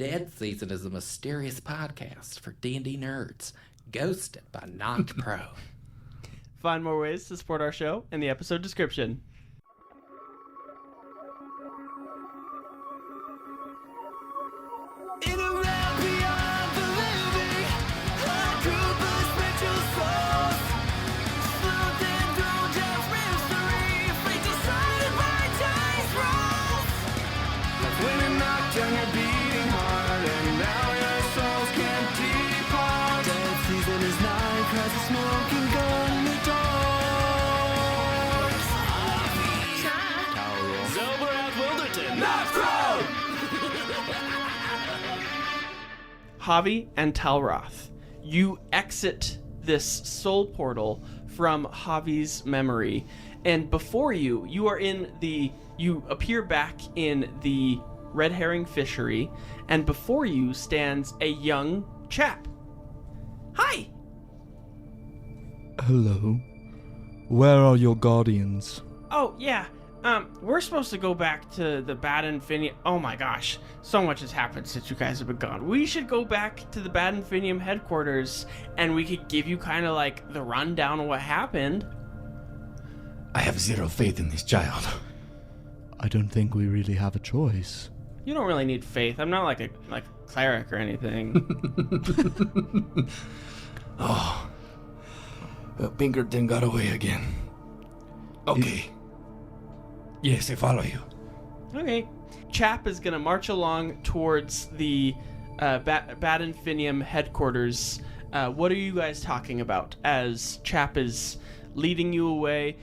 Dead Season is a mysterious podcast for D&D nerds, ghosted by Knocked Pro. Find more ways to support our show in the episode description. Javi and Talroth, you exit this soul portal from Javi's memory, and before you, you appear back in the red herring fishery, and before you stands a young chap. Hi! Hello. Where are your guardians? Oh, yeah. We're supposed to go back to the Bad Infinium... Oh my gosh, so much has happened since you guys have been gone. We should go back to the Bad Infinium Headquarters, and we could give you kind of like the rundown of what happened. I have zero faith in this child. I don't think we really have a choice. You don't really need faith. I'm not like a cleric or anything. Oh. Pinkerton got away again. Okay. Yes, I follow you. Okay. Chap is going to march along towards the Bad Infinium Headquarters. What are you guys talking about as Chap is leading you away?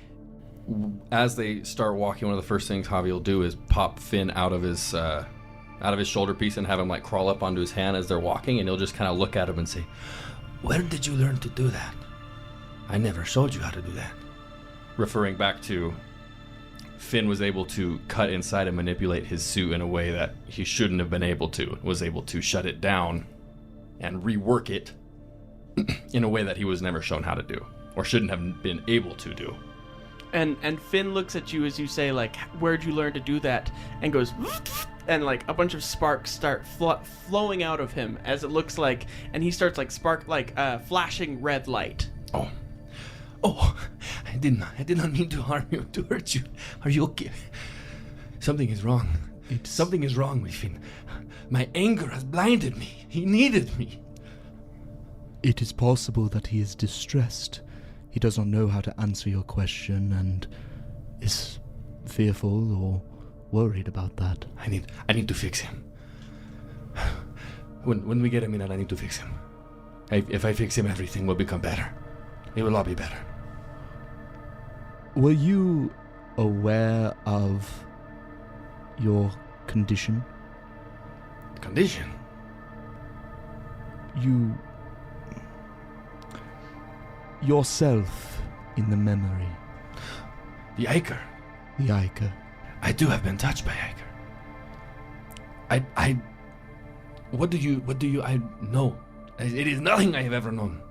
As they start walking, one of the first things Javi will do is pop Finn out of his shoulder piece and have him like crawl up onto his hand as they're walking, and he'll just kind of look at him and say, "Where did you learn to do that? I never showed you how to do that." Referring back to Finn was able to cut inside and manipulate his suit in a way that he shouldn't have been able to, was able to shut it down and rework it in a way that he was never shown how to do, or shouldn't have been able to do. And Finn looks at you as you say, like, where'd you learn to do that? And goes, and like a bunch of sparks start flowing out of him as it looks like, and he starts like flashing red light. Oh, I did not mean to harm you, to hurt you. Are you okay? Something is wrong. Something is wrong with Finn. My anger has blinded me. He needed me. It is possible that he is distressed. He does not know how to answer your question and is fearful or worried about that. I need to fix him. When we get him in, I need to fix him. If I fix him, everything will become better. It will all be better. Were you aware of your condition? Condition? Yourself in the memory. The Ichor. The Ichor. I do have been touched by Ichor. What do you I know? It is nothing I have ever known.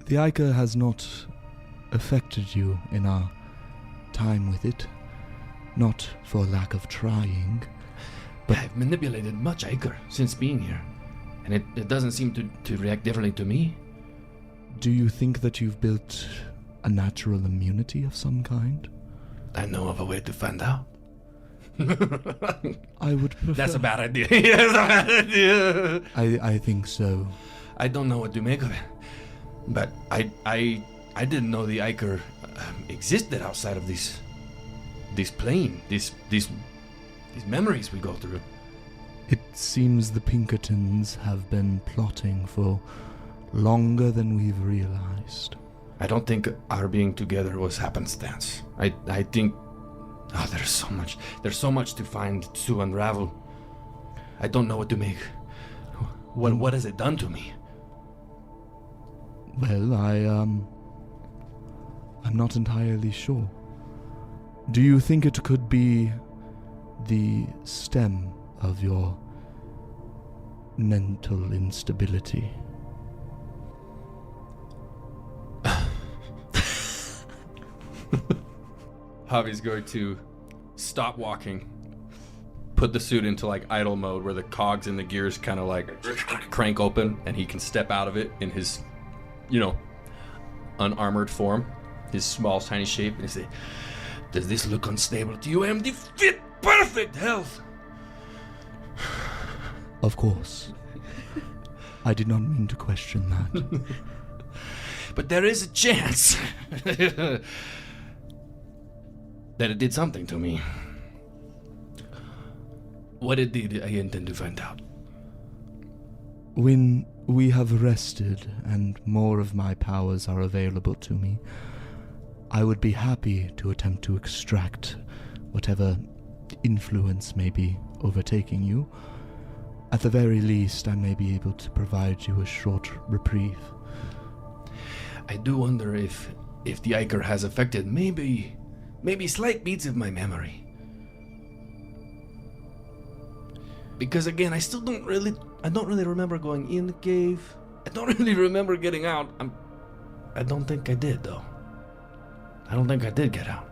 The Ichor has not affected you in our time with it. Not for lack of trying, but I've manipulated much Ichor since being here, and it doesn't seem to react differently to me. Do you think that you've built a natural immunity of some kind? I know of a way to find out. I would prefer... That's a bad idea. That's a bad idea. I think so. I don't know what to make of it. But I didn't know the Ichor existed outside of this plane, these memories we go through. It seems the Pinkertons have been plotting for longer than we've realized. I don't think our being together was happenstance. I think there's so much to find, to unravel. I don't know what to make. What has it done to me? Well, I'm not entirely sure. Do you think it could be the stem of your mental instability? Javi's going to stop walking put the suit into like idle mode where the cogs and the gears kind of like crank open and he can step out of it in his, unarmored form, his small, tiny shape, and he say, Does this look unstable to you? I am the fit, perfect health. Of course. I did not mean to question that. But there is a chance that it did something to me. What it did, I intend to find out. When we have rested and more of my powers are available to me, I would be happy to attempt to extract whatever influence may be overtaking you. At the very least, I may be able to provide you a short reprieve. I do wonder if the ichor has affected maybe slight beats of my memory. Because again, I don't really remember going in the cave. I don't really remember getting out. I don't think I did though. I don't think I did get out.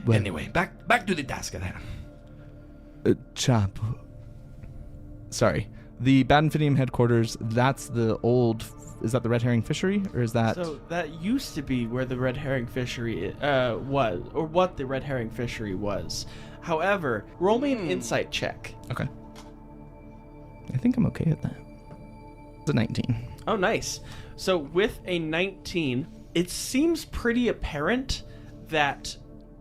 Well, anyway, back to the task at hand. Chap. Sorry. The Bad Infinium Headquarters, that's the old... Is that the Red Herring Fishery? Or is that... So that used to be where the Red Herring Fishery was, or what the Red Herring Fishery was. However, roll me an insight check. Okay. I think I'm okay at that. It's a 19. Oh, nice. So with a 19, it seems pretty apparent that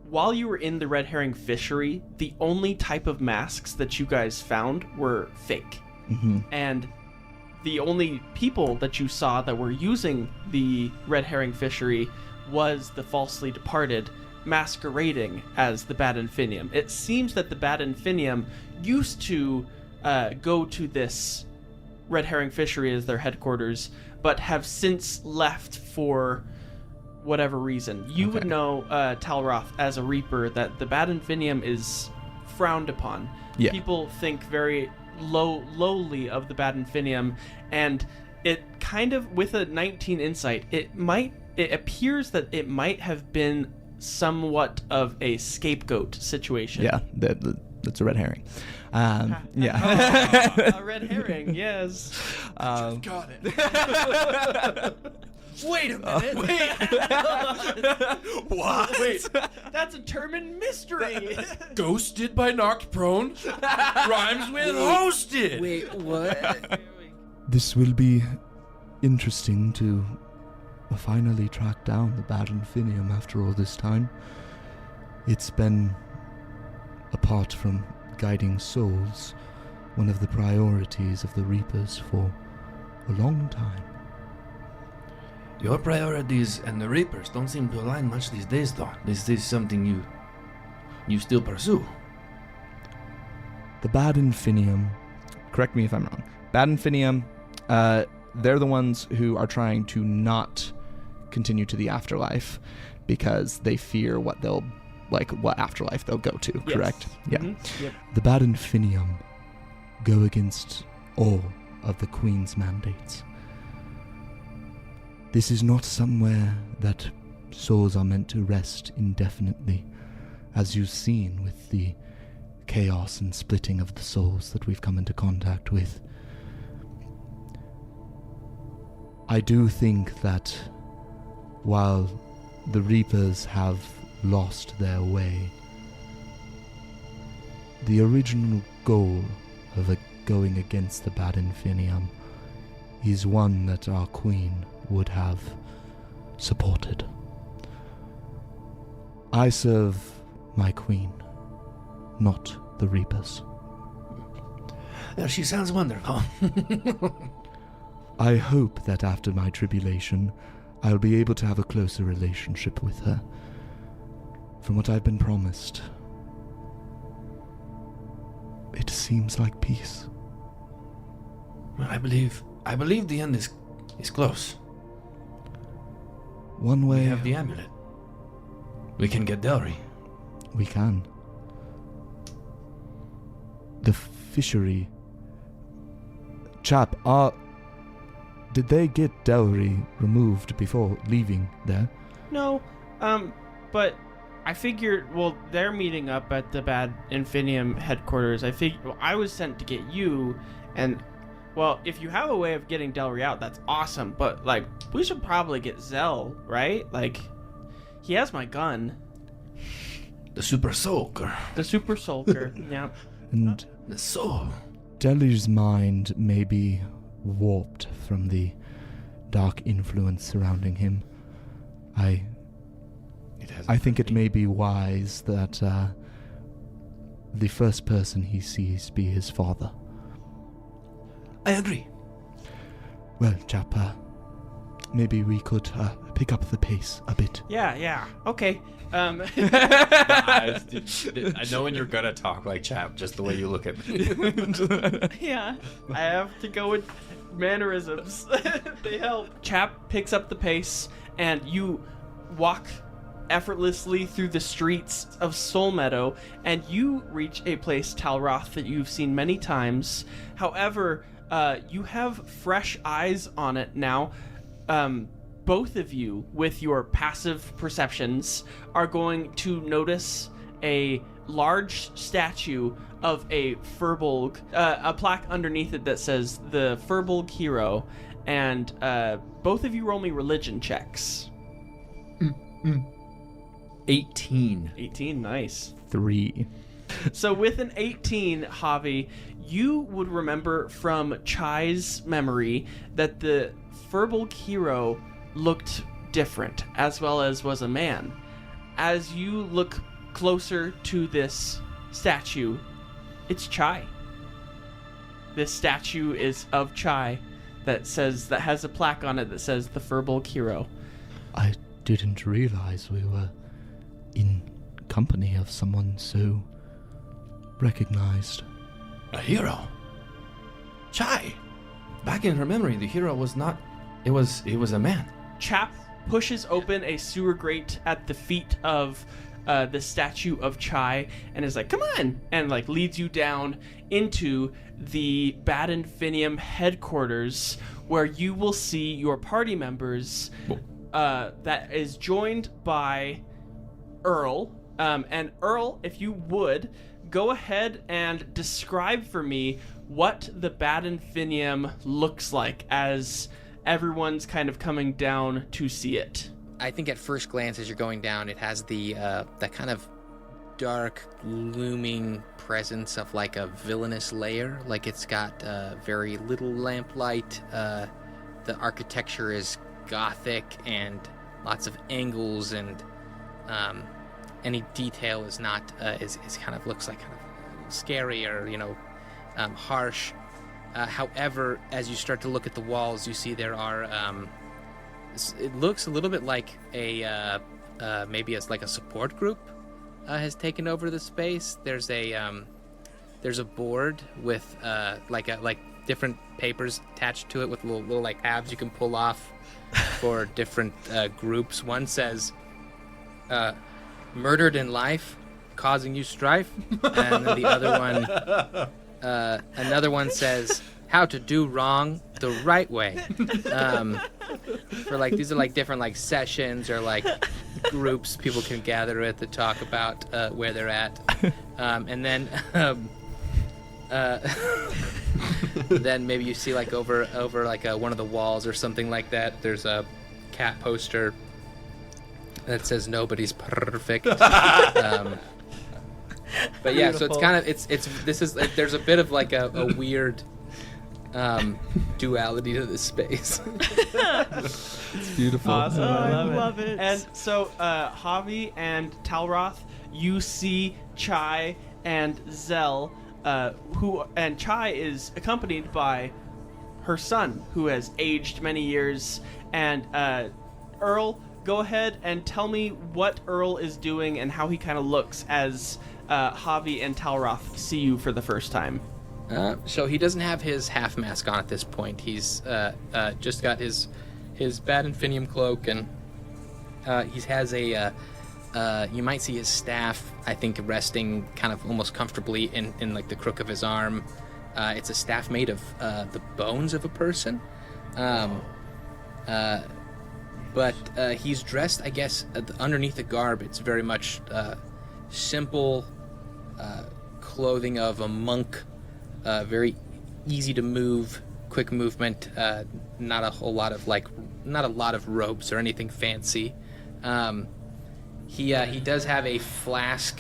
while you were in the Red Herring Fishery, the only type of masks that you guys found were fake. Mm-hmm. And the only people that you saw that were using the Red Herring Fishery was the falsely departed masquerading as the Bad Infinium. It seems that the Bad Infinium used to go to this Red Herring Fishery as their headquarters, but have since left for whatever reason. You would know, Talroth, as a Reaper, that the Bad Infinium is frowned upon. Yeah. People think very lowly of the Bad Infinium, and it kind of, with a 19 insight, it appears that it might have been somewhat of a scapegoat situation. Yeah, that's a red herring. Yeah. A red herring, yes. Got it. Wait a minute. What? Wait, that's a term in mystery. Ghosted by knocked prone rhymes with hosted. Wait, what? This will be interesting to finally track down the Bad Infinium after all this time. It's been, apart from guiding souls, one of the priorities of the Reapers for a long time. Your priorities and the Reapers don't seem to align much these days, though. Is this something you still pursue? The Bad Infinium, correct me if I'm wrong, Bad Infinium, they're the ones who are trying to not continue to the afterlife because they fear what afterlife they'll go to, correct? Yes. Yeah. Mm-hmm. Yep. The Bad Infinium go against all of the Queen's mandates. This is not somewhere that souls are meant to rest indefinitely, as you've seen with the chaos and splitting of the souls that we've come into contact with. I do think that while the Reapers have lost their way, the original goal of going against the Bad Infinium is one that our Queen would have supported. I serve my Queen, not the Reapers. She sounds wonderful. I hope that after my tribulation, I'll be able to have a closer relationship with her. From what I've been promised, it seems like peace. I believe the end is close. One way... We have the amulet. We can get Delry. We can. The fishery... Chap, did they get Delry removed before leaving there? No, but I figured, well, they're meeting up at the Bad Infinium Headquarters. I was sent to get you, and, well, if you have a way of getting Delry out, that's awesome, but, like, we should probably get Xel, right? Like, he has my gun. The super soaker. The Super Sulker, yeah. And The soul. Delry's mind may be warped from the dark influence surrounding him. I think it may be wise that the first person he sees be his father. I agree. Well, Chap, maybe we could pick up the pace a bit. Yeah, okay. I know when you're gonna talk like Chap, just the way you look at me. Yeah, I have to go with mannerisms. They help. Chap picks up the pace, and you walk effortlessly through the streets of Soul Meadow, and you reach a place, Talroth, that you've seen many times. However, you have fresh eyes on it now. Both of you, with your passive perceptions, are going to notice a large statue of a Furbolg, a plaque underneath it that says the Furbolg Hero, and both of you roll me religion checks. 18. 18, nice. 3. So with an 18, Javi, you would remember from Chai's memory that the Furbolg Hero looked different, as well as was a man. As you look closer to this statue, it's Chai. This statue is of Chai that has a plaque on it that says the Furbolg Hero. I didn't realize we were in company of someone so recognized. A hero. Chai. Back in her memory, the hero was not. It was a man. Chap pushes open a sewer grate at the feet of the statue of Chai and is like, come on, and like leads you down into the Bad Infinium Headquarters, where you will see your party members that is joined by Earl. And Earl, if you would, go ahead and describe for me what the Bad Infinium looks like as everyone's kind of coming down to see it. I think at first glance, as you're going down, it has the that kind of dark, looming presence of like a villainous lair. Like it's got very little lamplight. The architecture is gothic and lots of angles, and any detail is not is kind of looks like kind of scary or harsh. However, as you start to look at the walls, you see there are. It looks a little bit like a maybe it's like a support group has taken over the space. There's a board with like different papers attached to it with little like tabs you can pull off for different groups. One says, "Murdered in life, causing you strife," and then the other one. Another one says, "How to do wrong the right way." For like these are like different like sessions or like groups people can gather with to talk about where they're at, and then then maybe you see like over like one of the walls or something like that. There's a cat poster that says "Nobody's perfect." But yeah, so it's kind of there's a bit of like a weird duality to this space. It's beautiful. Awesome. I love it. And so Javi and Talroth, you see Chai and Xel, and Chai is accompanied by her son, who has aged many years, and Earl. Go ahead and tell me what Earl is doing and how he kind of looks as Javi and Talroth see you for the first time. So he doesn't have his half mask on at this point. He's just got his Bad Infinium cloak, and he has a you might see his staff, I think, resting kind of almost comfortably in like the crook of his arm. It's a staff made of the bones of a person. But he's dressed, I guess, underneath the garb. It's very much simple clothing of a monk. Very easy to move, quick movement. Not a lot of robes or anything fancy. He does have a flask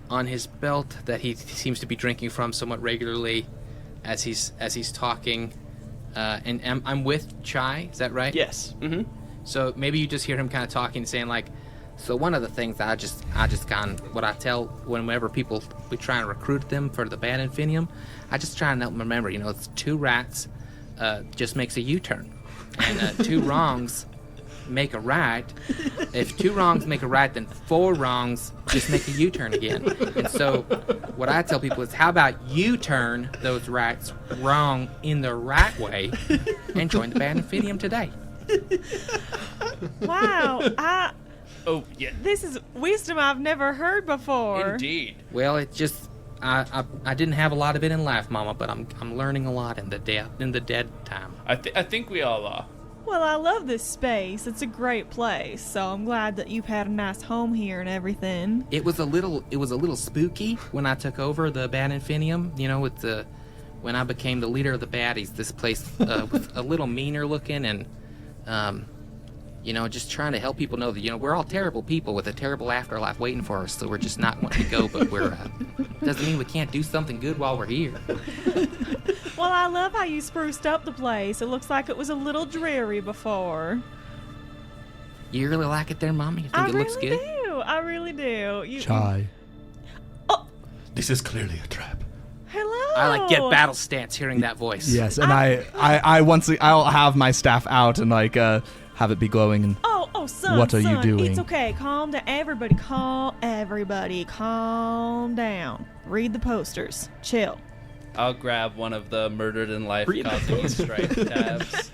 on his belt that he seems to be drinking from somewhat regularly as he's talking. And I'm with Chai, is that right? Yes. Mm-hmm. So maybe you just hear him kind of talking, saying like, so one of the things I just what I tell whenever we try and recruit them for the Bad Infinium, I just try and help them remember, it's 2 rats just makes a U-turn, and 2 wrongs make a right. If 2 wrongs make a right, then 4 wrongs just make a U-turn again. And so what I tell people is, how about you turn those rights wrong in the right way and join the Bad Infinium today? Wow. Oh, yeah. This is wisdom I've never heard before. Indeed. Well, it just I didn't have a lot of it in life, Mama, but I'm learning a lot in the dead time. I think we all are. Well, I love this space. It's a great place, so I'm glad that you've had a nice home here and everything. It was a little spooky when I took over the Bad Infinium. When I became the leader of the baddies, this place was a little meaner looking, and just trying to help people know that we're all terrible people with a terrible afterlife waiting for us. So we're just not wanting to go, but we're doesn't mean we can't do something good while we're here. Well, I love how you spruced up the place. It looks like it was a little dreary before. You really like it there, Mommy? You think it looks good? I really do. Chai. Oh, This is clearly a trap. hello. I get battle stance hearing that voice. Yes, and I'll have my staff out and have it be glowing and Oh, son. What are you doing? It's okay. Calm down. Everybody, calm down. Read the posters. Chill. I'll grab one of the murdered in life causing strike tabs.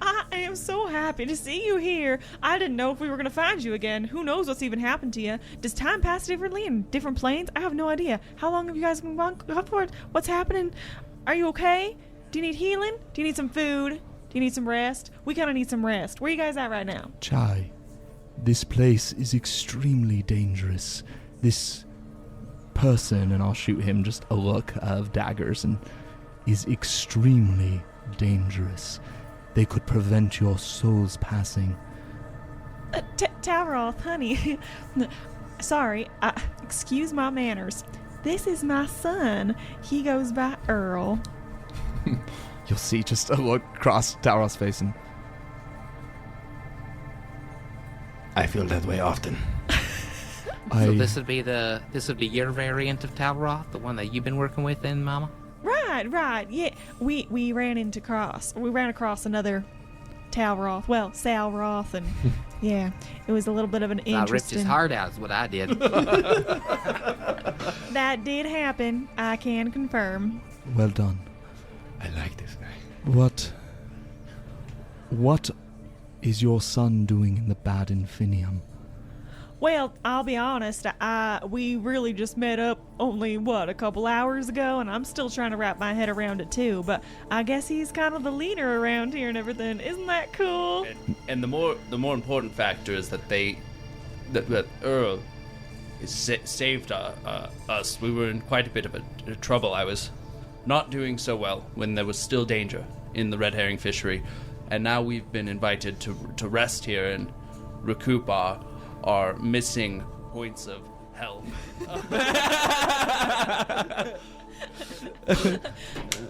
I am so happy to see you here. I didn't know if we were going to find you again. Who knows what's even happened to you? Does time pass differently in different planes? I have no idea. How long have you guys been gone for? What's happening? Are you okay? Do you need healing? Do you need some food? Do you need some rest? We kind of need some rest. Where are you guys at right now? Chai, this place is extremely dangerous. This person, and I'll shoot him just a look of daggers, and is extremely dangerous. They could prevent your soul's passing. Talroth, honey. Sorry, excuse my manners. This is my son. He goes by Earl. You'll see just a look across Talroth's face, and I feel that way often. So this would be your variant of Talroth, the one that you've been working with, then, Mama? Right. Yeah, we ran across another Talroth. Well, Salroth, and yeah, it was a little bit of an interesting. I ripped his heart out, is what I did. That did happen. I can confirm. well done. I like this guy. What is your son doing in the Bad Infinium? Well, I'll be honest, we really just met up only, a couple hours ago, and I'm still trying to wrap my head around it too, but I guess he's kind of the leader around here and everything. Isn't that cool? And the more important factor is that that Earl saved us. We were in quite a bit of a trouble. I was not doing so well when there was still danger in the red herring fishery, and now we've been invited to rest here and recoup our missing points of health.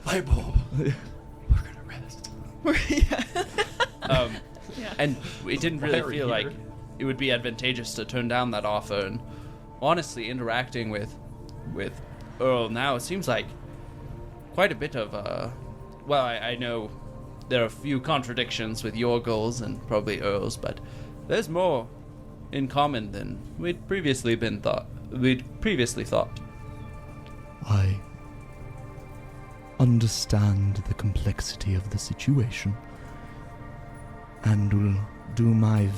Light bulb. We're gonna rest. And it didn't really feel like it would be advantageous to turn down that offer. And honestly, interacting with Earl now, it seems like quite a bit of I know there are a few contradictions with your goals and probably Earl's, but there's more in common than we'd previously thought. I understand the complexity of the situation and will do my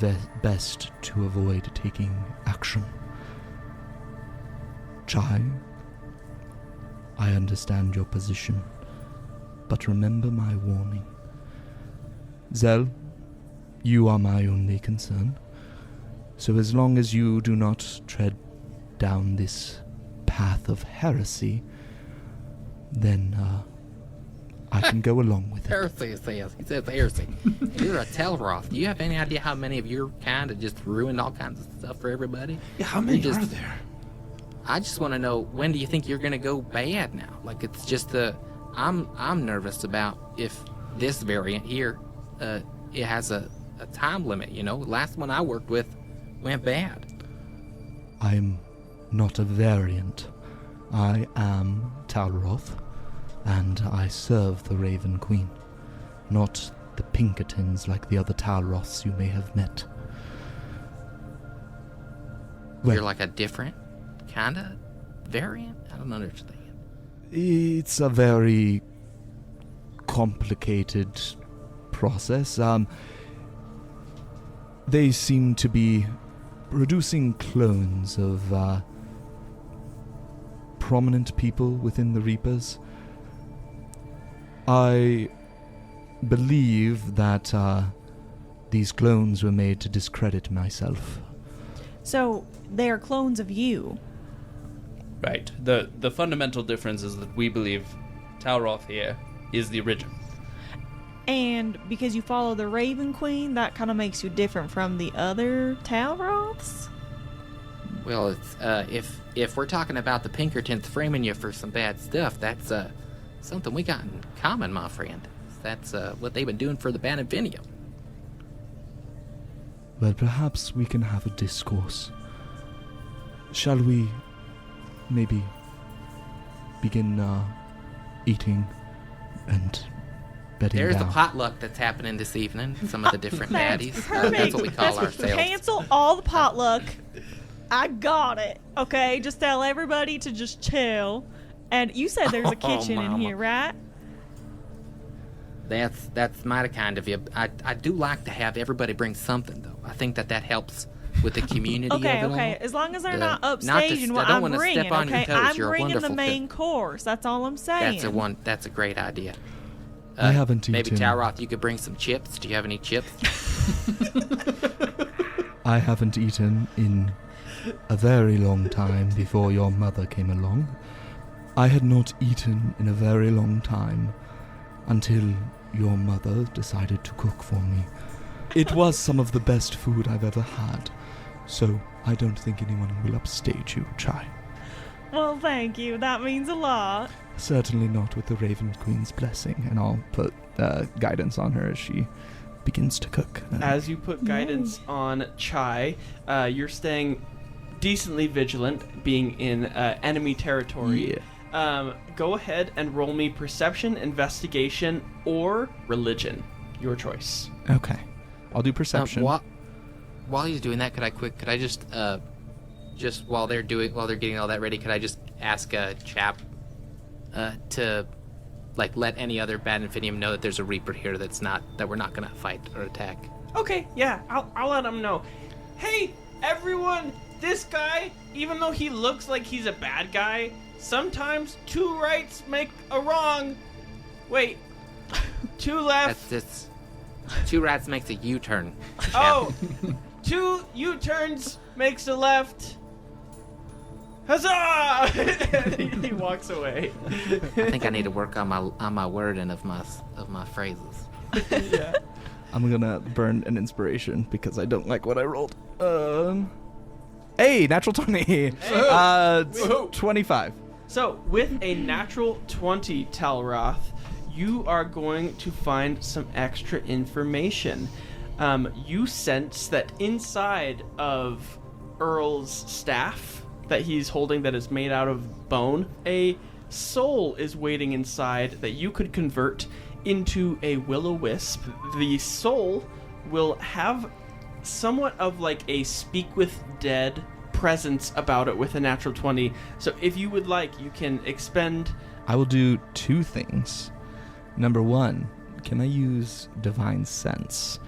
best to avoid taking action. Chai, I understand your position, but remember my warning. Xel, You are my only concern. So as long as you do not tread down this path of heresy, then I can go along with it. Heresy, he says heresy. You're a Talroth. Do you have any idea how many of your kind have just ruined all kinds of stuff for everybody? Yeah, how many are there? I just want to know, when do you think you're gonna go bad now? Like, it's just I'm nervous about if this variant here, it has a time limit. You know, last one I worked with went bad. I'm not a variant. I am Talroth, and I serve the Raven Queen, not the Pinkertons like the other Talroths you may have met. You're like a different kind of variant? I don't understand. It's a very complicated process. They seem to be producing clones of prominent people within the Reapers. I believe that these clones were made to discredit myself. So they are clones of you. Right. The fundamental difference is that we believe Talroth here is the original. And because you follow the Raven Queen, that kind of makes you different from the other Talroths? Well, it's, if we're talking about the Pinkertons framing you for some bad stuff, that's something we got in common, my friend. That's what they've been doing for the Bad Infinium. Well, perhaps we can have a discourse. Shall we maybe begin eating and bedding There's down? the potluck that's happening this evening. Some of the different baddies. Perfect. That's what we call ourselves. Cancel all the potluck. I got it. Okay, just tell everybody to just chill. And you said there's a kitchen in Mama. here, right? That's mighty kind of you. I do like to have everybody bring something, though. I think that helps with the community Okay, of it okay. all. As long as they're Not not to upstaging what I don't I'm wanna bringing, step on your okay? toes. I'm You're a bringing the wonderful main cook. course. That's all I'm saying. That's a great idea. I haven't Maybe eaten. Talroth, you could bring some chips. Do you have any chips? I haven't eaten in a very long time before your mother came along. I had not eaten in a very long time until your mother decided to cook for me. It was some of the best food I've ever had, so I don't think anyone will upstage you, Chai. Well, thank you. That means a lot. Certainly not with the Raven Queen's blessing, and I'll put guidance on her as she begins to cook. As you put guidance on Chai, you're staying decently vigilant, being in enemy territory. Yeah. Go ahead and roll me perception, investigation, or religion. Your choice. Okay. I'll do perception. While he's doing that, could I just while they're getting all that ready, could I just ask Chap to let any other Bad Infinium know that there's a Reaper here that we're not gonna fight or attack? Okay, yeah, I'll let him know. Hey, everyone, this guy, even though he looks like he's a bad guy, sometimes two rights make a wrong. Wait, two left. That's 2 rats makes a U-turn. Chap. Oh, 2 U-turns makes a left. Huzzah! And he walks away. I think I need to work on my wording of my phrases. Yeah. I'm gonna burn an inspiration because I don't like what I rolled. Hey, natural 20. 25. So, with a natural 20, Talroth, you are going to find some extra information. You sense that inside of Earl's staff that he's holding that is made out of bone, a soul is waiting inside that you could convert into a will-o-wisp. The soul will have somewhat of like a speak with dead presence about it with a natural 20. So if you would like, you can expend... I will do 2 things. Number 1, can I use Divine Sense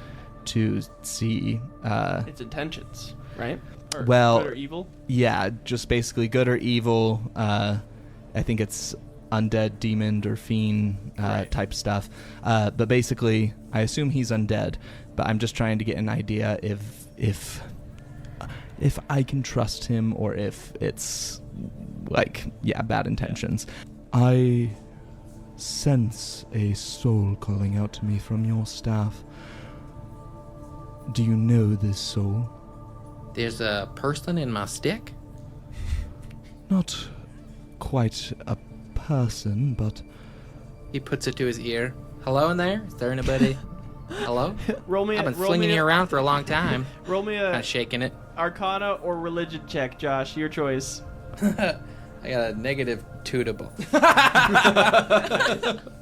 to see... its intentions, right? Or Well, good or evil? Yeah, just basically good or evil. I think it's undead, demon, or fiend type stuff. But basically, I assume he's undead. But I'm just trying to get an idea if I can trust him or if it's bad intentions. I sense a soul calling out to me from your staff. Do you know this soul? There's a person in my stick? Not quite a person, but... He puts it to his ear. Hello in there? Is there anybody? Hello? Roll me. I've been flinging you around for a long time. Roll me Kind a of shaking it. Arcana or religion check, Josh. Your choice. I got a negative 2 to both.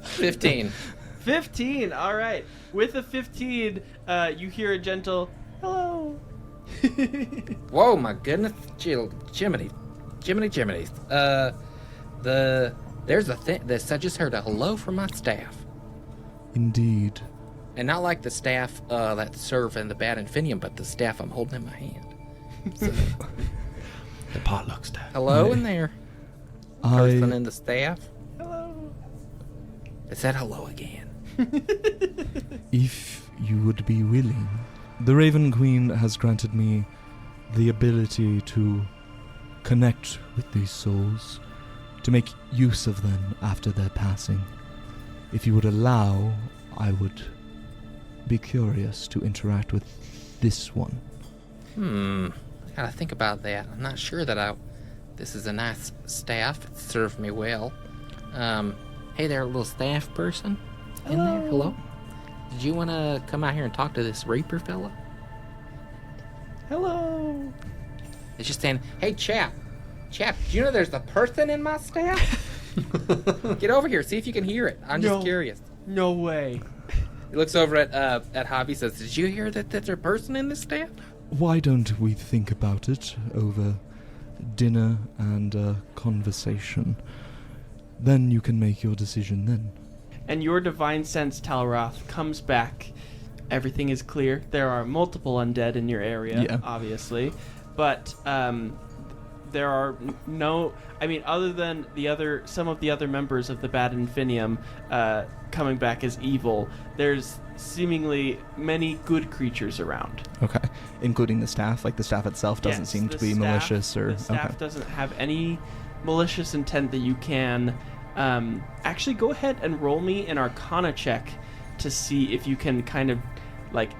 15. 15. All right. With a 15, you hear a gentle hello. Whoa, my goodness. Jiminy. There's a thing. I just heard a hello from my staff. Indeed. And not like the staff that serve in the Bad Infinium, but the staff I'm holding in my hand. So, The potluck staff. hello in there. Person in the staff. Hello. It said hello again. If you would be willing, the Raven Queen has granted me the ability to connect with these souls, to make use of them after their passing. If you would allow, I would be curious to interact with this one. I gotta think about that. I'm not sure that this is a nice staff. It served me well. Hey there, little staff person. In there? Hello? Did you want to come out here and talk to this Reaper fella? Hello. It's just saying, hey, Chap, do you know there's a person in my staff? Get over here, see if you can hear it. I'm just curious. No way. He looks over at Javi, says, did you hear that there's a person in this staff? Why don't we think about it over dinner and a conversation? Then you can make your decision then. And your divine sense, Talroth, comes back. Everything is clear. There are multiple undead in your area, obviously. But there are no... I mean, other than some of the other members of the Bad Infinium coming back as evil, there's seemingly many good creatures around. Okay. Including the staff? Like the staff itself doesn't seem to be malicious or... The staff doesn't have any malicious intent that you can... actually, go ahead and roll me an Arcana check to see if you can kind of,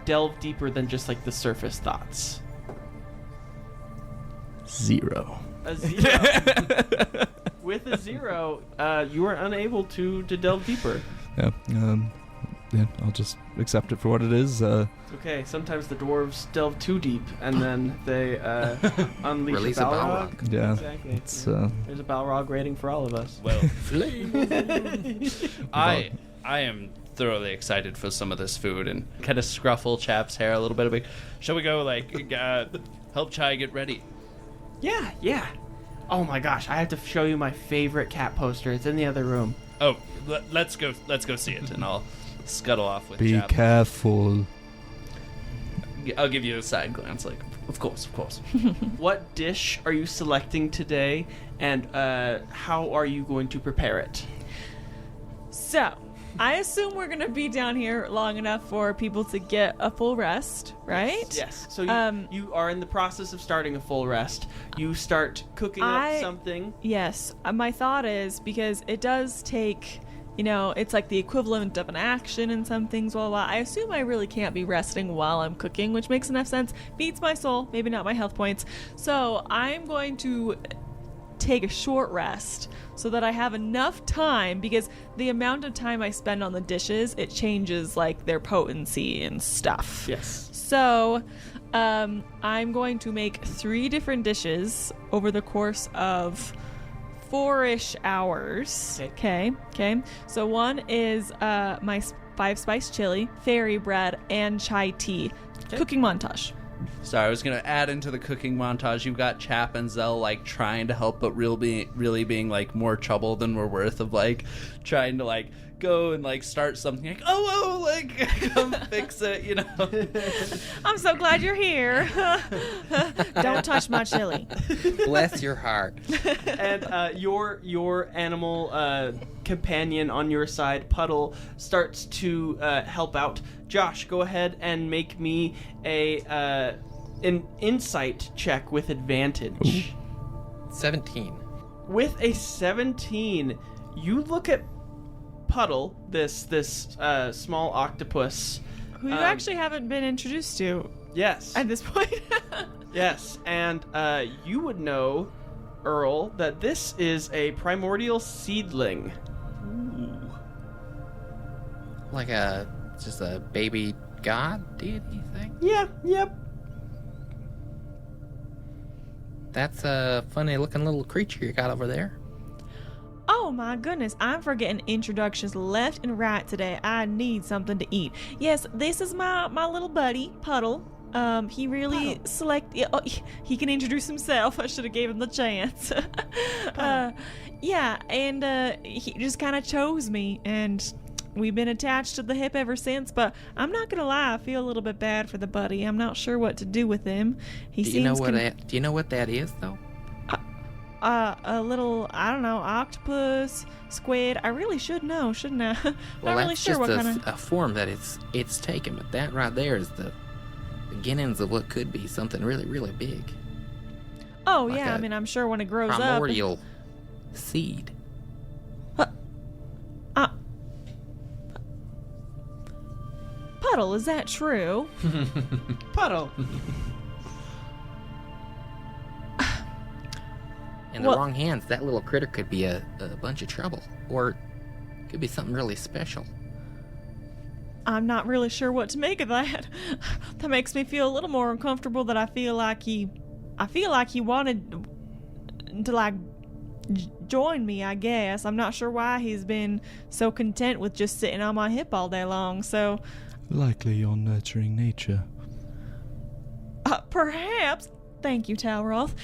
delve deeper than just, the surface thoughts. 0. A 0. With a 0, you are unable to delve deeper. Yeah, I'll just accept it for what it is. Okay, sometimes the dwarves delve too deep, and then they unleash Release a a Balrog. Balrog. Yeah, Exactly. it's There's a Balrog rating for all of us. Well, I am thoroughly excited for some of this food and kind of scruffle Chap's hair a little bit. Shall we go, help Chai get ready? Yeah. Oh my gosh, I have to show you my favorite cat poster. It's in the other room. Oh, let's go see it, and I'll scuttle off with be Chap. careful. I'll give you a side glance, of course. What dish are you selecting today, and how are you going to prepare it? So, I assume we're going to be down here long enough for people to get a full rest, right? Yes. So you are in the process of starting a full rest. You start cooking up something. Yes. My thought is, because it does take, it's like the equivalent of an action in some things, blah, blah, blah. I assume I really can't be resting while I'm cooking, which makes enough sense. Beats my soul, maybe not my health points. So I'm going to take a short rest so that I have enough time, because the amount of time I spend on the dishes, it changes their potency and stuff. Yes. So I'm going to make 3 different dishes over the course of 4-ish hours. Okay. So one is my 5-spice chili, fairy bread, and chai tea. Cooking montage. Sorry, I was gonna add into the cooking montage. You've got Chap and Xel trying to help, but really being more trouble than we're worth of trying to go and like start something like, oh, like come fix it, you know. I'm so glad you're here. Don't touch my chili. Bless your heart. And your animal companion on your side, Puddle, starts to help out. Josh, go ahead and make me an insight check with advantage. 17. With a 17, you look at Puddle, this small octopus. Who you actually haven't been introduced to Yes. at this point. Yes, and you would know, Earl, that this is a primordial seedling. Like just a baby god deity thing? Yeah, yep. That's a funny looking little creature you got over there. Oh my goodness, I'm forgetting introductions left and right today. I need something to eat. Yes, this is my little buddy, Puddle. He really he can introduce himself. I should have gave him the chance. Yeah, and he just kind of chose me, and we've been attached to the hip ever since. But I'm not gonna lie, I feel a little bit bad for the buddy. I'm not sure what to do with him. Do you know what that is, though? A little, I don't know, octopus, squid. I really should know, shouldn't I? Well, not really sure what kind of. a form that it's taken, but that right there is the beginnings of what could be something really, really big. Oh like yeah, I mean, I'm sure when it grows Primordial seed. Puddle, is that true? Puddle. In the wrong hands, that little critter could be a bunch of trouble, or could be something really special. I'm not really sure what to make of that. That makes me feel a little more uncomfortable. That I feel like he wanted to like join me. I guess I'm not sure why he's been so content with just sitting on my hip all day long. So Likely your nurturing nature. perhaps. Thank you, Talroth.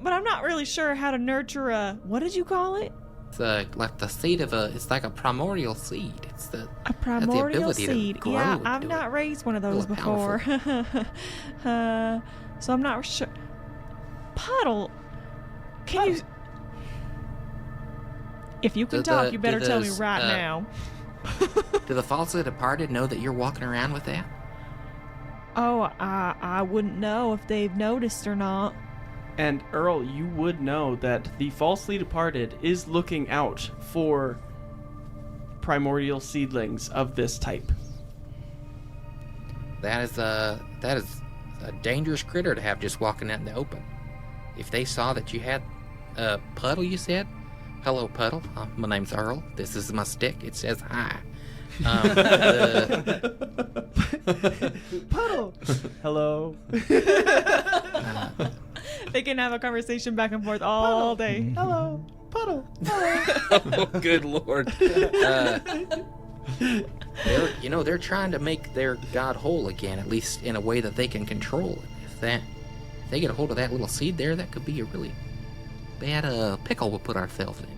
But I'm not really sure how to nurture a. What did you call it? It's like the seed of it's like a primordial seed. It's A primordial ability to seed. grow Yeah, into I've it. not raised one of those Really before. So I'm not sure. Puddle, can you? If you can talk, you better tell me right now. Do the falsely departed know that you're walking around with that? Oh, I wouldn't know if they've noticed or not. And Earl, you would know that the falsely departed is looking out for primordial seedlings of this type. That is a dangerous critter to have just walking out in the open. If they saw that you had Puddle, you said? Hello, Puddle. My name's Earl. This is my stick. It says hi. Puddle. Hello. They can have a conversation back and forth all day. Hello. Puddle. Oh, good lord. They're trying to make their god whole again, at least in a way that they can control it. If they get a hold of that little seed there, that could be a really bad pickle we'll put ourselves into.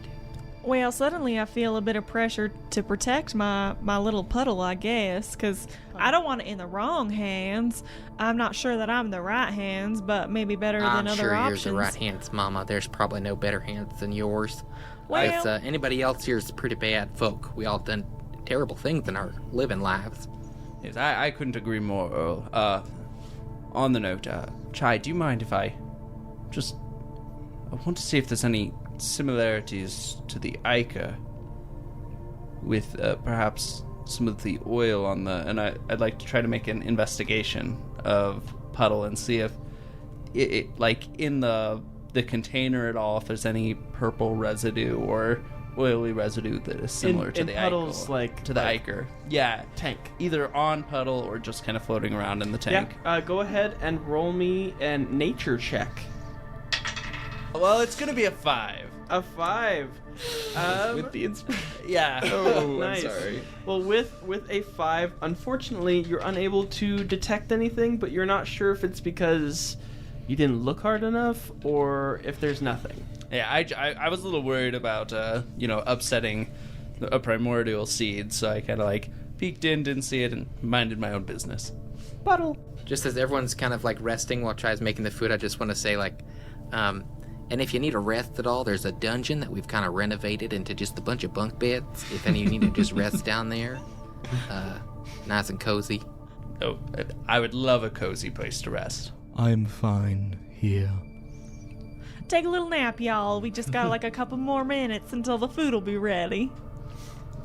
Well, suddenly I feel a bit of pressure to protect my little Puddle, I guess, because I don't want it in the wrong hands. I'm not sure that I'm the right hands, but maybe better than other sure options. Yours are right hands, Mama. There's probably no better hands than yours. Well, anybody else here is pretty bad folk. We all done terrible things in our living lives. Yes, I couldn't agree more, Earl. On the note, Chai, do you mind if I want to see if there's any similarities to the Ichor with perhaps some of the oil on and I'd like to try to make an investigation of Puddle and see if it like in the container at all, if there's any purple residue or oily residue that is similar to the Puddle's Ichor. To the Ichor. Yeah. Tank. Either on Puddle or just kind of floating around in the tank. Yeah. Go ahead and roll me a nature check. Well, it's gonna be a 5. A 5. With the yeah. Oh, nice. I'm sorry. Well, with a 5, unfortunately, you're unable to detect anything, but you're not sure if it's because you didn't look hard enough or if there's nothing. Yeah, I was a little worried about upsetting a primordial seed, so I kind of like peeked in, didn't see it, and minded my own business. Puddle. Just as everyone's kind of like resting while Chai's making the food, I just want to say like, and if you need a rest at all, there's a dungeon that we've kind of renovated into just a bunch of bunk beds. If any of you need to just rest down there, nice and cozy. Oh, I would love a cozy place to rest. I'm fine here. Take a little nap, y'all. We just got like a couple more minutes until the food will be ready.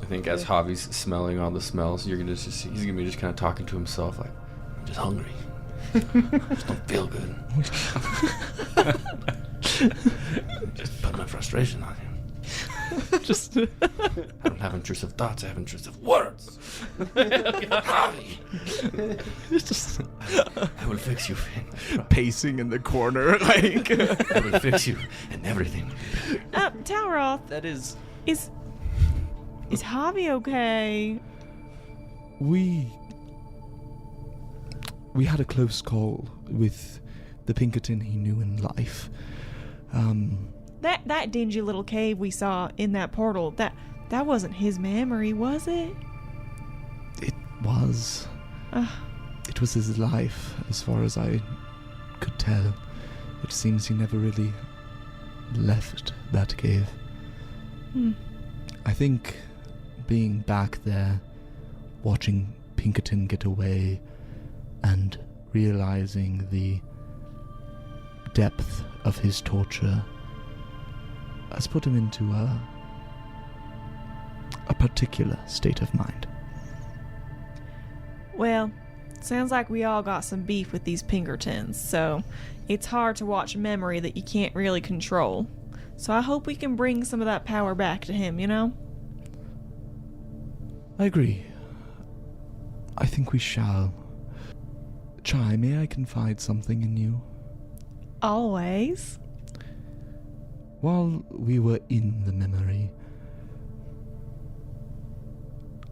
I think as Javi's smelling all the smells, you're gonna just he's gonna be just kind of talking to himself like, I'm just hungry. Just don't feel good. Just put my frustration on him. Just I don't have intrusive thoughts. I have intrusive words. Javi, I will fix you, Finn. Pacing in the corner, like. I will fix you, and everything will be better. Talroth, That is... is Javi okay? We had a close call with the Pinkerton he knew in life. That dingy little cave we saw in that portal, that wasn't his memory, was it? It was. Ugh. It was his life, as far as I could tell. It seems he never really left that cave. I think being back there, watching Pinkerton get away, and realizing the depth of his torture has put him into a particular state of mind. Well, sounds like we all got some beef with these Pinkertons, so it's hard to watch a memory that you can't really control. So I hope we can bring some of that power back to him, you know? I agree. I think we shall. Chai, may I confide something in you? Always. While we were in the memory,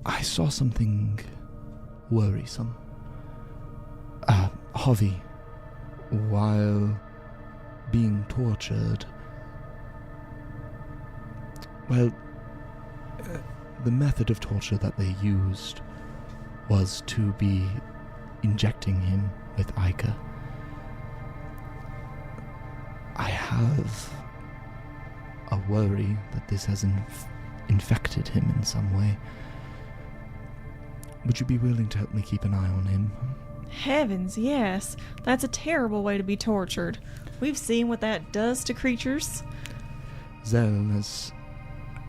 I saw something worrisome. Javi, while being tortured, well, the method of torture that they used was to be injecting him with Ichor. I have a worry that this has infected him in some way. Would you be willing to help me keep an eye on him? Heavens, yes. That's a terrible way to be tortured. We've seen what that does to creatures. Xel has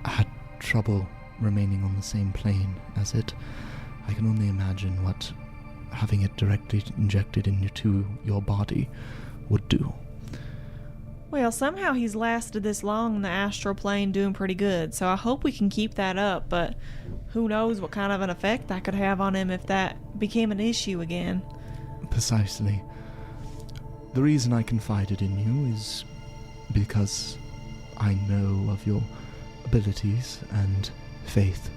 had trouble remaining on the same plane as it. I can only imagine what having it directly injected into your body would do. Well, somehow he's lasted this long in the astral plane doing pretty good, so I hope we can keep that up, but who knows what kind of an effect that could have on him if that became an issue again. Precisely. The reason I confided in you is because I know of your abilities and faith.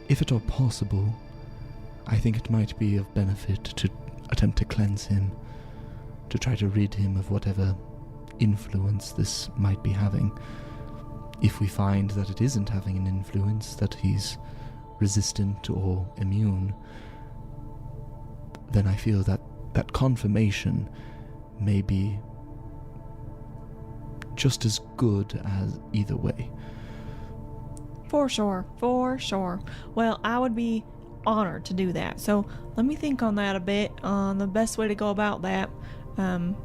If at all possible, I think it might be of benefit to attempt to cleanse him, to try to rid him of whatever influence this might be having. If we find that it isn't having an influence, that he's resistant or immune, then I feel that that confirmation may be just as good as either way. For sure, for sure. Well, I would be honored to do that, so let me think on that a bit, on the best way to go about that. And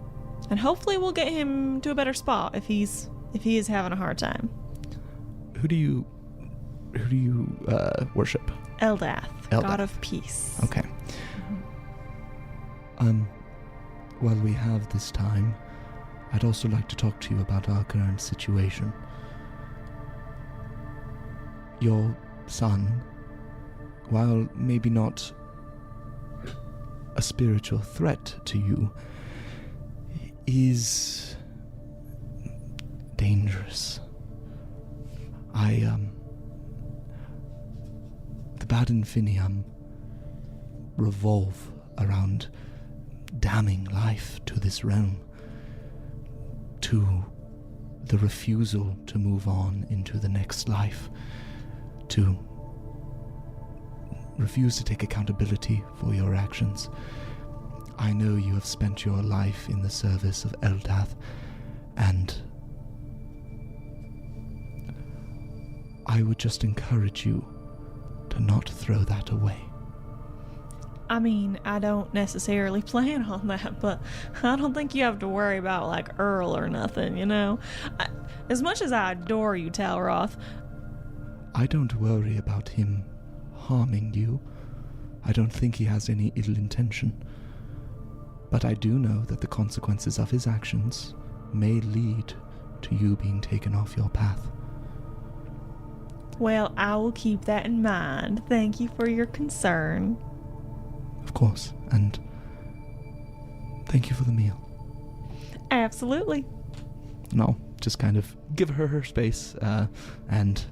hopefully we'll get him to a better spot if he is having a hard time. Who do you worship? Eldath, Eldath. God of peace. Okay. While we have this time, I'd also like to talk to you about our current situation. Your son, while maybe not a spiritual threat to you, is dangerous. The Bad Infinium revolve around damning life to this realm, to the refusal to move on into the next life, to refuse to take accountability for your actions. I know you have spent your life in the service of Eldath, and I would just encourage you to not throw that away. I mean, I don't necessarily plan on that, but I don't think you have to worry about, like, Earl or nothing, you know? As much as I adore you, Talroth. I don't worry about him harming you. I don't think he has any ill intention. But I do know that the consequences of his actions may lead to you being taken off your path. Well, I will keep that in mind. Thank you for your concern. Of course, and thank you for the meal. Absolutely. No, just kind of give her space and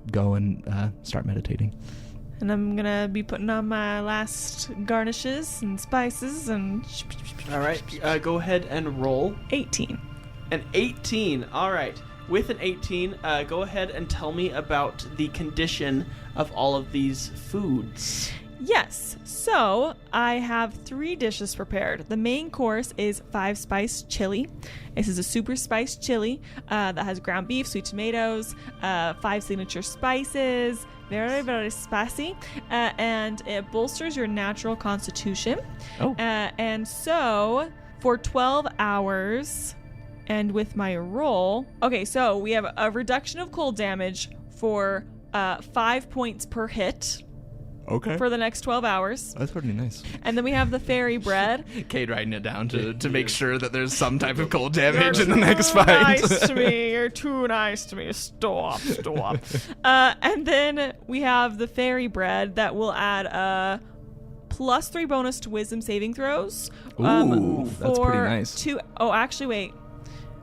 go and start meditating. And I'm gonna be putting on my last garnishes and spices and... All right, go ahead and roll 18. an 18. All right. With an 18, go ahead and tell me about the condition of all of these foods. Yes, so I have 3 dishes prepared. The main course is 5-spice chili. This is a super spiced chili that has ground beef, sweet tomatoes, 5 signature spices, very, very spicy, and it bolsters your natural constitution. Oh. And so for 12 hours, and with my roll, okay, so we have a reduction of cold damage for 5 points per hit. Okay. For the next 12 hours. That's pretty nice. And then we have the fairy bread. Cade writing it down to make sure that there's some type of cold damage in the next You're fight. too nice to me. You're too nice to me. Stop. And then we have the fairy bread that will add +3 bonus to wisdom saving throws. Ooh, that's pretty for nice. Oh, actually, wait.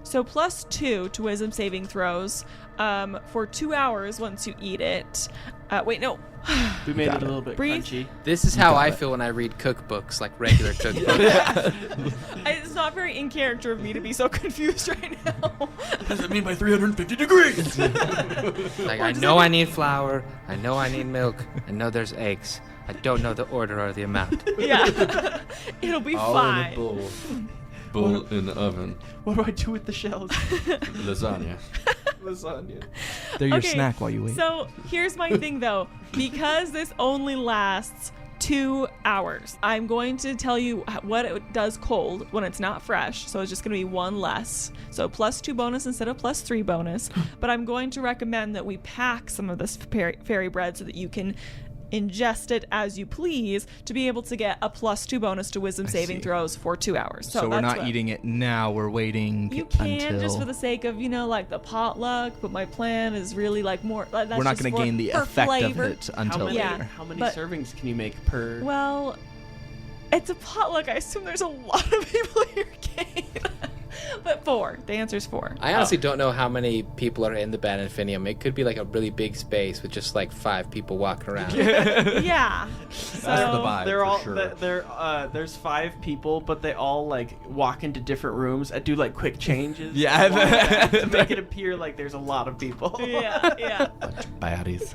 So +2 to wisdom saving throws for 2 hours once you eat it. Wait, no. We made it a little bit Breathe. crunchy. This is how I feel when I read cookbooks, like regular cookbooks. It's not very in character of me to be so confused right now. What does it mean by 350 degrees? Like, I know I need flour. I know I need milk. I know there's eggs. I don't know the order or the amount. Yeah. It'll be All fine. in a bowl. Bowl in the oven. What do I do with the shells? Lasagna. Lasagna. They're your Okay, snack while you wait. So here's my thing though. Because this only lasts 2 hours, I'm going to tell you what it does cold when it's not fresh. So it's just going to be 1 less. So +2 bonus instead of +3 bonus. But I'm going to recommend that we pack some of this fairy bread so that you can ingest it as you please to be able to get a +2 bonus to wisdom saving see. throws for 2 hours. So we're that's not what- eating it now. We're waiting You can until... just for the sake of, like the potluck, but my plan is really like more. That's we're not going to gain the effect flavor. of it until Yeah. later. How many But- servings can you make per? Well, it's a potluck. I assume there's a lot of people here, Kate. But 4. The answer is 4. I honestly don't know how many people are in the Bad Infinium. It could be like a really big space with just like 5 people walking around. Yeah. That's the So vibe. They're for all sure. there's 5 people, but they all like walk into different rooms and do like quick changes. Yeah. To make it appear like there's a lot of people. yeah. Bunch of baddies.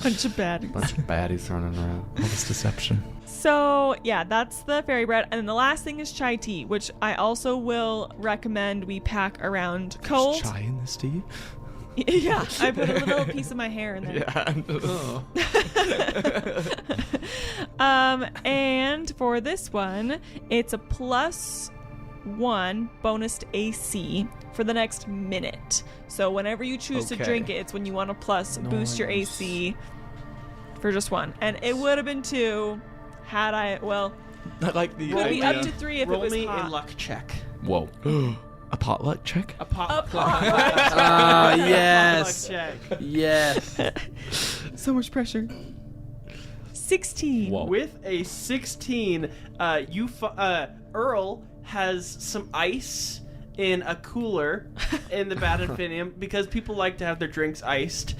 Bunch of baddies. Bunch of baddies running around. All this deception. So, yeah, that's the fairy bread. And then the last thing is chai tea, which I also will recommend we pack around cold. Chai in this tea? Yeah, I put a little piece of my hair in there. And for this one, it's a +1 bonus to AC for the next minute. So whenever you choose to Okay. drink it, it's when you want to boost your AC for just 1. And it would have been 2 had I, well, Not like the could be idea. up to 3 if Roll it was me hot. a luck check. Whoa. A potluck check? A pot. Oh, yes. Luck check. Yes. So much pressure. 16. Whoa. With a 16, Earl has some ice in a cooler in the Bad Infinium because people like to have their drinks iced.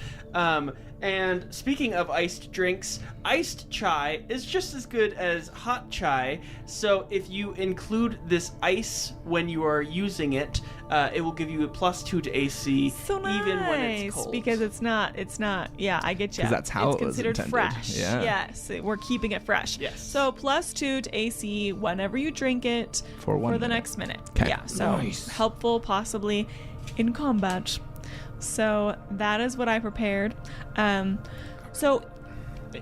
And speaking of iced drinks, iced chai is just as good as hot chai. So if you include this ice when you are using it, It will give you a +2 to AC, So nice, even when it's cold. because it's not. Yeah, I get you. 'Cause that's how it's it was considered intended. fresh. Yeah. Yes, we're keeping it fresh. Yes. So +2 to AC whenever you drink it For 1 the minute. next minute. 'Kay. Yeah, so helpful possibly in combat. So that is what I prepared. So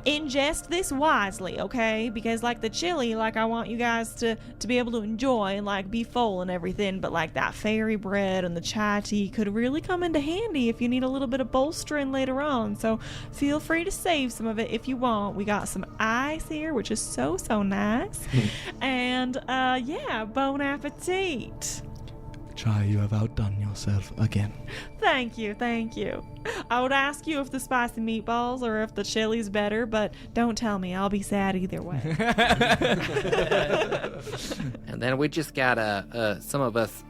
ingest this wisely, okay? Because like the chili, like I want you guys to be able to enjoy and like be full and everything, but like that fairy bread and the chai tea could really come into handy if you need a little bit of bolstering later on. So feel free to save some of it if you want. We got some ice here, which is so nice. And yeah, bon appetit. Chai, you have outdone yourself again. Thank you. I would ask you if the spicy meatballs or if the chili's better, but don't tell me. I'll be sad either way. And then we just got some of us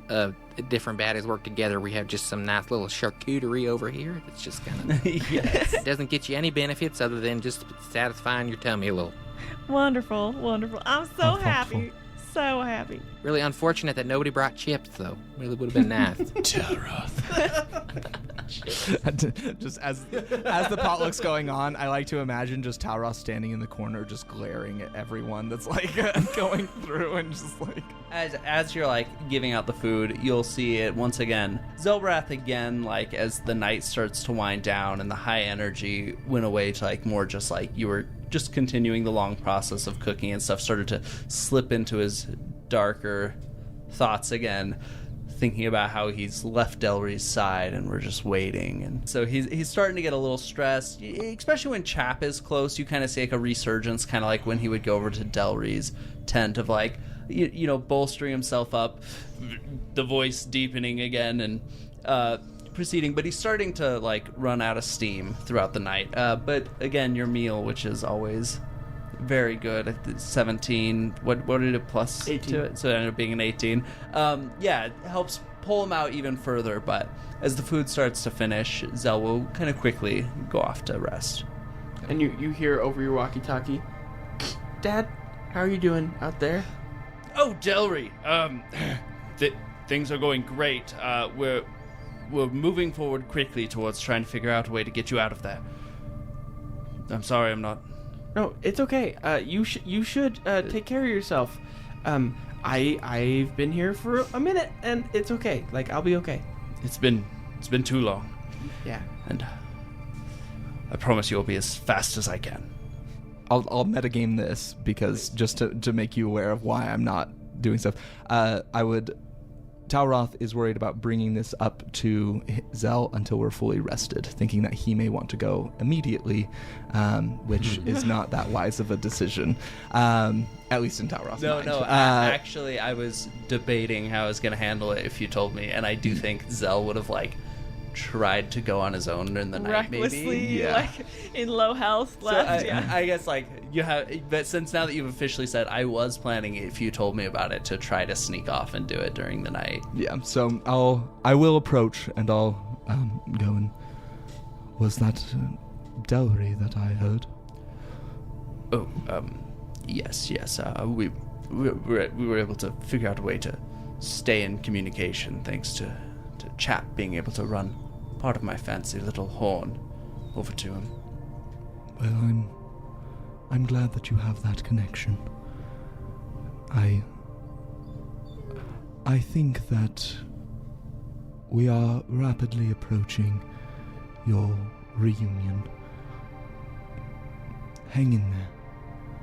different baddies work together. We have just some nice little charcuterie over here. It's just kind of it doesn't get you any benefits other than just satisfying your tummy a little. Wonderful. I'm so How happy. So happy. Really unfortunate that nobody brought chips, though. Really would have been nice. Talroth. Just as the potluck's going on, I like to imagine just Talroth standing in the corner, just glaring at everyone that's like going through and just like. As you're like giving out the food, you'll see it once again. Zelbrath again, like as the night starts to wind down and the high energy went away to like more just like you were just continuing the long process of cooking and stuff, started to slip into his darker thoughts again, thinking about how he's left Delry's side and we're just waiting. And so he's starting to get a little stressed, especially when Chap is close. You kind of see like a resurgence, kind of like when he would go over to Delry's tent of like, you know, bolstering himself up, the voice deepening again and proceeding, but he's starting to like run out of steam throughout the night. But again, your meal, which is always very good at 17, what did it plus 18 to it? So it ended up being an 18. Yeah, it helps pull him out even further, but as the food starts to finish, Xel will kind of quickly go off to rest. And you hear over your walkie-talkie, Dad, how are you doing out there? Oh, Delry, things are going great. We're moving forward quickly towards trying to figure out a way to get you out of there. I'm sorry, I'm not... No, it's okay. You should take care of yourself. I've been here for a minute, and it's okay. Like, I'll be okay. It's been too long. Yeah. And I promise you'll be as fast as I can. I'll metagame this because just to make you aware of why I'm not doing stuff. Talroth is worried about bringing this up to Xel until we're fully rested, thinking that he may want to go immediately, which is not that wise of a decision, at least in Talroth's mind. Actually, I was debating how I was going to handle it if you told me, and I do think Xel would have like tried to go on his own during the night, Recklessly, maybe. like in low health left. I guess like you have, but since now that you've officially said, I was planning if you told me about it to try to sneak off and do it during the night. Yeah, so I will approach and I'll go and. Was that Delry that I heard? Oh, yes. We were able to figure out a way to stay in communication thanks to Chap being able to run part of my fancy little horn over to him. Well, I'm glad that you have that connection. I think that we are rapidly approaching your reunion. Hang in there.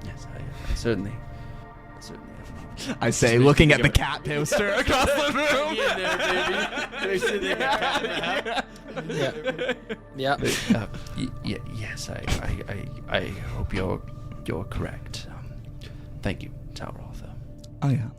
Yes, I certainly have. I say, looking at the cat poster across the room. Yeah. Yes, I hope you're correct. Thank you, Talroth. I am.